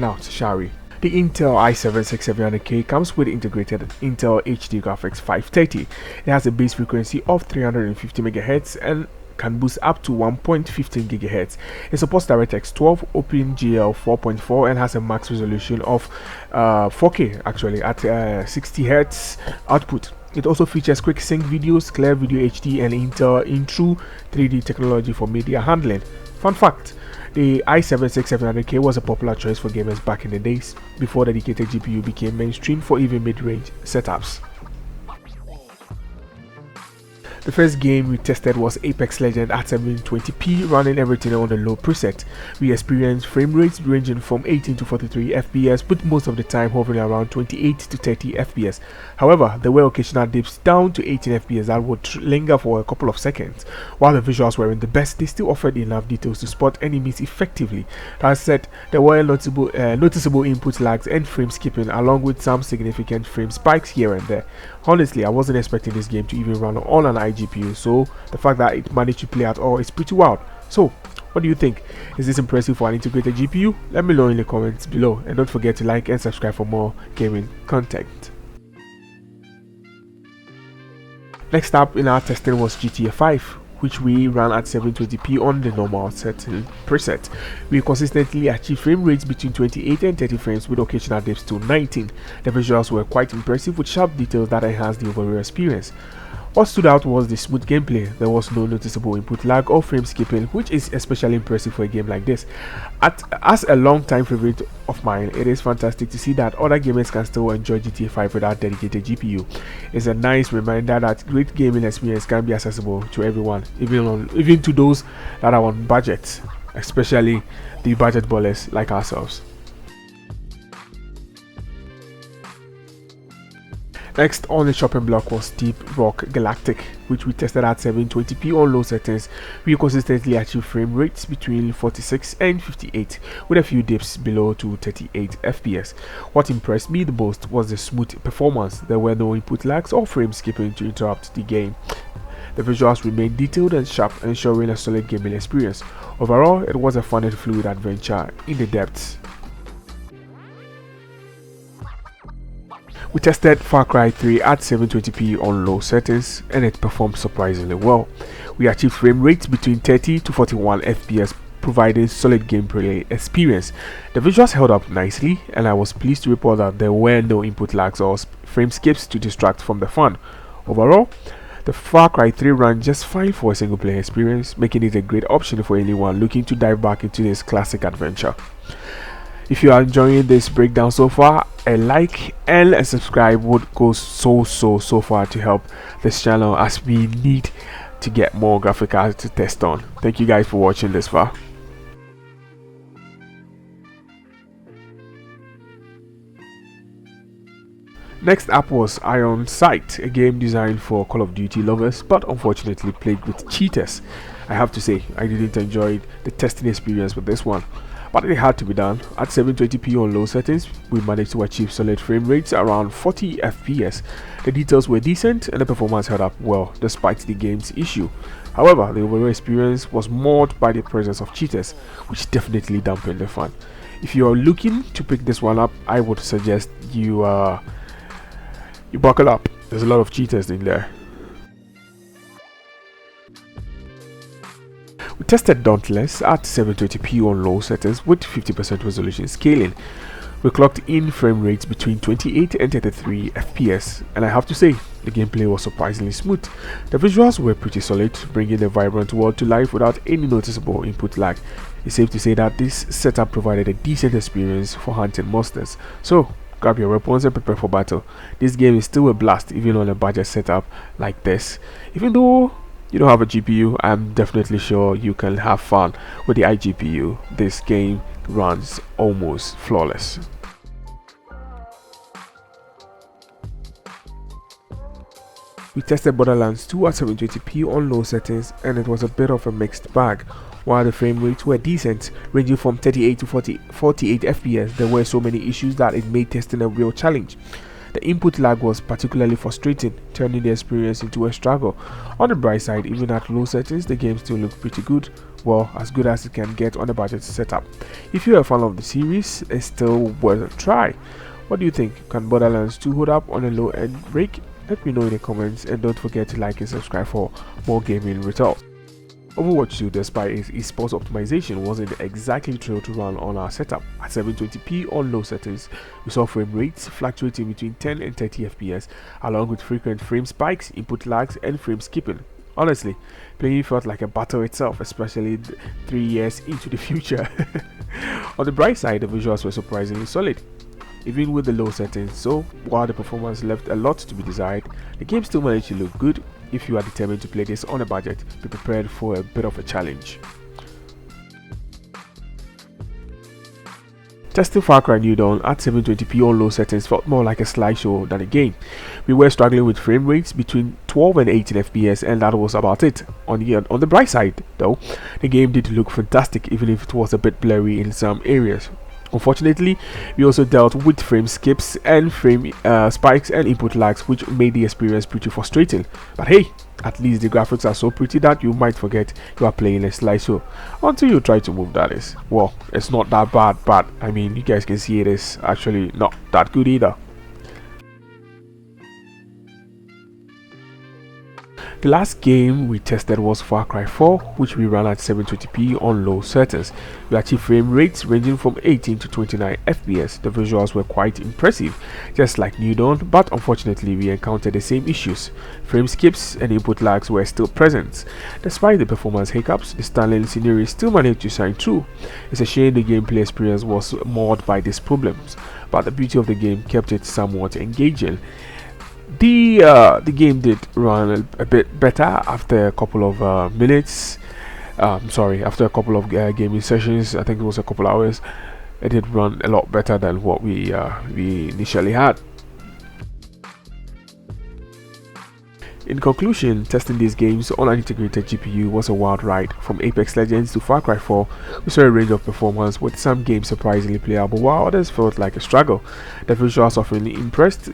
Now, shall we? The Intel i7-6700K comes with integrated Intel HD graphics 530. It has a base frequency of 350 MHz and can boost up to 1.15 GHz. It supports DirectX 12, OpenGL 4.4, and has a max resolution of 4K actually at 60 Hz output. It also features quick sync videos, clear video HD, and Intel in true 3D technology for media handling. Fun fact: the i7-6700K was a popular choice for gamers back in the days, before dedicated GPU became mainstream for even mid-range setups. The first game we tested was Apex Legends at 720p, running everything on the low preset. We experienced frame rates ranging from 18 to 43 FPS, but most of the time hovering around 28 to 30 FPS. However, there were occasional dips down to 18 FPS that would linger for a couple of seconds. While the visuals weren't the best, they still offered enough details to spot enemies effectively. That said, there were noticeable input lags and frame skipping, along with some significant frame spikes here and there. Honestly, I wasn't expecting this game to even run on an iGPU, so the fact that it managed to play at all is pretty wild. So, what do you think? Is this impressive for an integrated GPU? Let me know in the comments below, and don't forget to like and subscribe for more gaming content. Next up in our testing was GTAV, which we ran at 720p on the normal setting preset. We consistently achieved frame rates between 28 and 30 frames with occasional dips to 19. The visuals were quite impressive with sharp details that enhanced the overall experience. What stood out was the smooth gameplay. There was no noticeable input lag or frame skipping, which is especially impressive for a game like this. As a long-time favorite of mine, it is fantastic to see that other gamers can still enjoy GTA 5 without dedicated GPU. It's a nice reminder that great gaming experience can be accessible to everyone, even to those that are on budget, especially the budget ballers like ourselves. Next on the chopping block was Deep Rock Galactic, which we tested at 720p on low settings. We consistently achieved frame rates between 46 and 58, with a few dips below to 38 FPS. What impressed me the most was the smooth performance. There were no input lags or frame skipping to interrupt the game. The visuals remained detailed and sharp, ensuring a solid gaming experience. Overall, it was a fun and fluid adventure in the depths. We tested Far Cry 3 at 720p on low settings, and it performed surprisingly well. We achieved frame rates between 30 to 41 FPS, providing solid gameplay experience. The visuals held up nicely, and I was pleased to report that there were no input lags or frame skips to distract from the fun. Overall, the Far Cry 3 ran just fine for a single player experience, making it a great option for anyone looking to dive back into this classic adventure. If you are enjoying this breakdown so far, a like and a subscribe would go so far to help this channel, as we need to get more graphic cards to test on. Thank you guys for watching this far. Next up was Ironsight, a game designed for Call of Duty lovers but unfortunately plagued with cheaters. I have to say, I didn't enjoy the testing experience with this one, but it had to be done. At 720p on low settings, we managed to achieve solid frame rates around 40 FPS. The details were decent and the performance held up well despite the game's issue. However, the overall experience was marred by the presence of cheaters, which definitely dampened the fun. If you are looking to pick this one up, I would suggest you buckle up. There's a lot of cheaters in there. We tested Dauntless at 720p on low settings with 50% resolution scaling. We clocked in frame rates between 28 and 33 FPS, and I have to say, the gameplay was surprisingly smooth. The visuals were pretty solid, bringing the vibrant world to life without any noticeable input lag. It's safe to say that this setup provided a decent experience for hunting monsters. So, grab your weapons and prepare for battle. This game is still a blast even on a budget setup like this. Even though you don't have a GPU, I'm definitely sure you can have fun with the iGPU. This game runs almost flawless. We tested Borderlands 2 at 720p on low settings, and it was a bit of a mixed bag. While the frame rates were decent, ranging from 38 to 48 FPS, there were so many issues that it made testing a real challenge. The input lag was particularly frustrating, turning the experience into a struggle. On the bright side, even at low settings, the game still looked pretty good, well, as good as it can get on a budget setup. If you're a fan of the series, it's still worth a try. What do you think? Can Borderlands 2 hold up on a low end break? Let me know in the comments, and don't forget to like and subscribe for more gaming results. Overwatch 2, despite its esports optimization, wasn't exactly thrilled to run on our setup. At 720p on low settings, we saw frame rates fluctuating between 10 and 30 FPS, along with frequent frame spikes, input lags, and frame skipping. Honestly, playing felt like a battle itself, especially 3 years into the future. On the bright side, the visuals were surprisingly solid, even with the low settings, so while the performance left a lot to be desired, the game still managed to look good. If you are determined to play this on a budget, be prepared for a bit of a challenge. Testing Far Cry New Dawn at 720p on low settings felt more like a slideshow than a game. We were struggling with frame rates between 12 and 18 FPS, and that was about it. On the bright side, though, the game did look fantastic, even if it was a bit blurry in some areas. Unfortunately, we also dealt with frame skips and frame spikes and input lags, which made the experience pretty frustrating. But hey, at least the graphics are so pretty that you might forget you are playing a slideshow until you try to move, that is. Well, it's not that bad, but I mean, you guys can see it is actually not that good either. The last game we tested was Far Cry 4, which we ran at 720p on low settings. We achieved frame rates ranging from 18 to 29 FPS. The visuals were quite impressive, just like New Dawn, but unfortunately we encountered the same issues. Frame skips and input lags were still present. Despite the performance hiccups, the stunning scenery still managed to shine through. It's a shame the gameplay experience was marred by these problems, but the beauty of the game kept it somewhat engaging. The game did run a bit better after a couple of minutes. After a couple of gaming sessions. I think it was a couple hours. It did run a lot better than what we initially had. In conclusion, testing these games on an integrated GPU was a wild ride. From Apex Legends to Far Cry 4, we saw a range of performance, with some games surprisingly playable while others felt like a struggle. The visuals often impressed,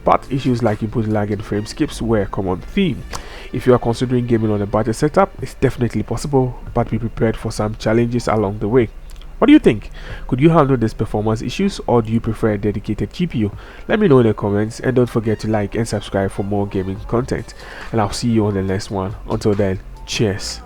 but issues like input lag and frame skips were a common theme. If you are considering gaming on a budget setup, it's definitely possible, but be prepared for some challenges along the way. What do you think? Could you handle these performance issues, or do you prefer a dedicated GPU? Let me know in the comments, and don't forget to like and subscribe for more gaming content. And I'll see you on the next one. Until then, cheers.